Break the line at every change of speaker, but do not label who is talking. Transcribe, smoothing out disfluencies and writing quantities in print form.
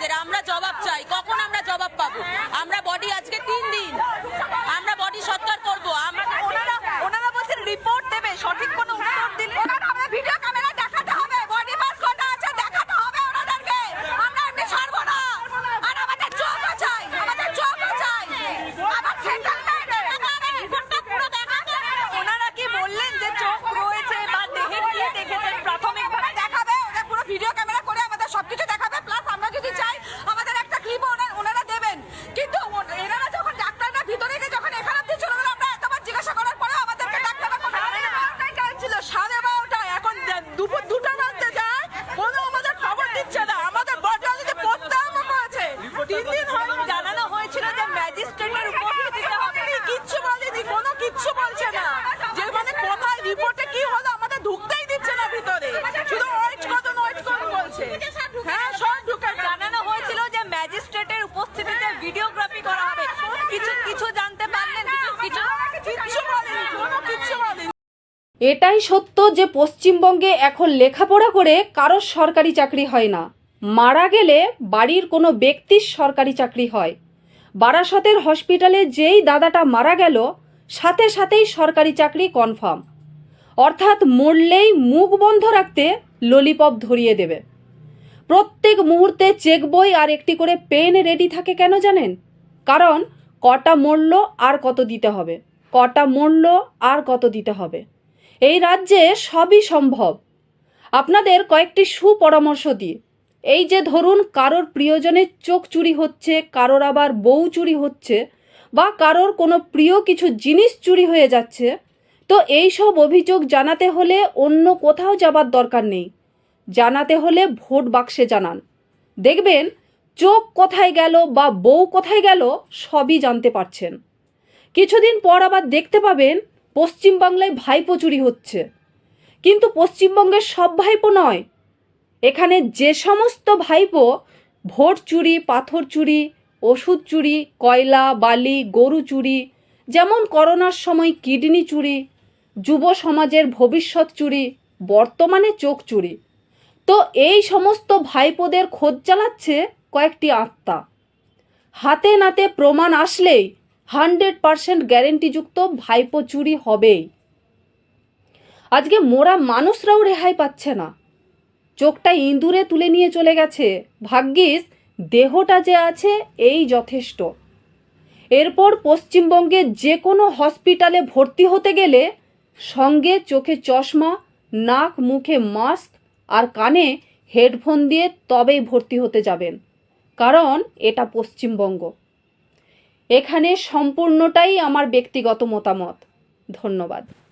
আমাদের, আমরা জবাব চাই। কখন আমরা জবাব পাবো? আমরা বডি আজকে 3 দিন আমরা বডি সৎকার করবো।
ওনারা বলছেন রিপোর্ট দেবে, সঠিক কোনো উত্তর দিলে আমরা ভিডিও ক্যামেরা দেখাতে হবে, বডি পাস কটা আছে দেখাতে হবে ওনাদেরকে। আমরা এমনি ছাড়বো না। আর আমাদের চোখও চাই, আমাদের চোখও চাই। আবার সেটেলমেন্ট রিপোর্টটা পুরো দেখাতে হবে। ওনারা কি বললেন যে চোখ রয়েছে বা দেহের কি দেখেছেন প্রাথমিকভাবে দেখাবে? ওরা পুরো ভিডিও ক্যামেরা করে আমাদের সবকিছু দেখাবে, প্লাস আমরা যদি চাই আমাদের একটা ক্লিপ ওনারা দেবেন। কিন্তু এনারা যখন ডাক্তাররা ভিতরে গিয়ে যখন এখানে অব্দি চলে গেল, আমরা এতবার জিজ্ঞাসা করার পরে আমাদেরকে ডাক্তাররা কোনো ছিল 12:30, এখন দুপুর 2টা বাজতে যায়, কোনো আমাদের খবর দিচ্ছে না। আমাদের বডি অলরেডি প্রত্যাহার করেছে। 3 দিন হলো জানানো হয়েছিল যে ম্যাজিস্ট্রেটের উপস্থিতিতে হবে, কিচ্ছু বলেনি, কোনো কিচ্ছু বলছে না। যে মানে কোথায় রিপোর্টে কি হলো আমাদের ঢুকতেই দিচ্ছে না ভিতরে, শুধু ওয়েট করুন বলছে। হ্যাঁ, সব ঢুকে জানানো হয়েছিল যে ম্যাজিস্ট্রেটের উপস্থিতিতে ভিডিওগ্রাফি করা হবে। কিছু জানতে পারলেন? কিচ্ছু বলেনি, কোনো কিচ্ছু বলেনি।
এটাই সত্য যে পশ্চিমবঙ্গে এখন লেখাপড়া করে কারোর সরকারি চাকরি হয় না, মারা গেলে বাড়ির কোনো ব্যক্তির সরকারি চাকরি হয়। বারাসতের হসপিটালে যেই দাদাটা মারা গেল, সাথে সাথেই সরকারি চাকরি কনফার্ম। অর্থাৎ মরলেই মুখ বন্ধ রাখতে ললিপপ ধরিয়ে দেবে। প্রত্যেক মুহূর্তে চেক বই আর একটি করে পেন রেডি থাকে, কেন জানেন? কারণ কটা মরল আর কত দিতে হবে, কটা মরল আর কত দিতে হবে। এই রাজ্যে সবই সম্ভব। আপনাদের কয়েকটি সুপরামর্শ দিই। এই যে ধরুন কারোর প্রিয়জনের চোখ চুরি হচ্ছে, কারোর আবার বউ চুরি হচ্ছে, বা কারোর কোনো প্রিয় কিছু জিনিস চুরি হয়ে যাচ্ছে, তো এই সব অভিযোগ জানাতে হলে অন্য কোথাও যাবার দরকার নেই। জানাতে হলে ভোট বাক্সে জানান। দেখবেন চোখ কোথায় গেল বা বউ কোথায় গেল সবই জানতে পারছেন। কিছুদিন পর আবার দেখতে পাবেন পশ্চিমবাংলায় ভাইপো চুরি হচ্ছে। কিন্তু পশ্চিমবঙ্গের সব ভাইপো নয়। এখানে যে সমস্ত ভাইপো ভোট চুরি, পাথর চুরি, ওষুধ চুরি, কয়লা, বালি, গরু চুরি, যেমন করোনার সময় কিডনি চুরি, যুব সমাজের ভবিষ্যৎ চুরি, বর্তমানে চোখ চুরি, তো এই সমস্ত ভাইপোদের খোঁজ চালাচ্ছে কয়েকটি আত্মা। হাতে নাতে প্রমাণ আসলেই 100% গ্যারেন্টিযুক্ত ভাইপো চুরি হবেই। আজকে মোরা মানুষরাও রেহাই পাচ্ছে না। চোখটা ইঁদুরে তুলে নিয়ে চলে গেছে, ভাগ্যিস দেহটা যে আছে এই যথেষ্ট। এরপর পশ্চিমবঙ্গে যে কোনো হসপিটালে ভর্তি হতে গেলে সঙ্গে চোখে চশমা, নাক মুখে মাস্ক আর কানে হেডফোন দিয়ে তবেই ভর্তি হতে যাবেন, কারণ এটা পশ্চিমবঙ্গ। এখানে সম্পূর্ণটাই আমার ব্যক্তিগত মতামত। ধন্যবাদ।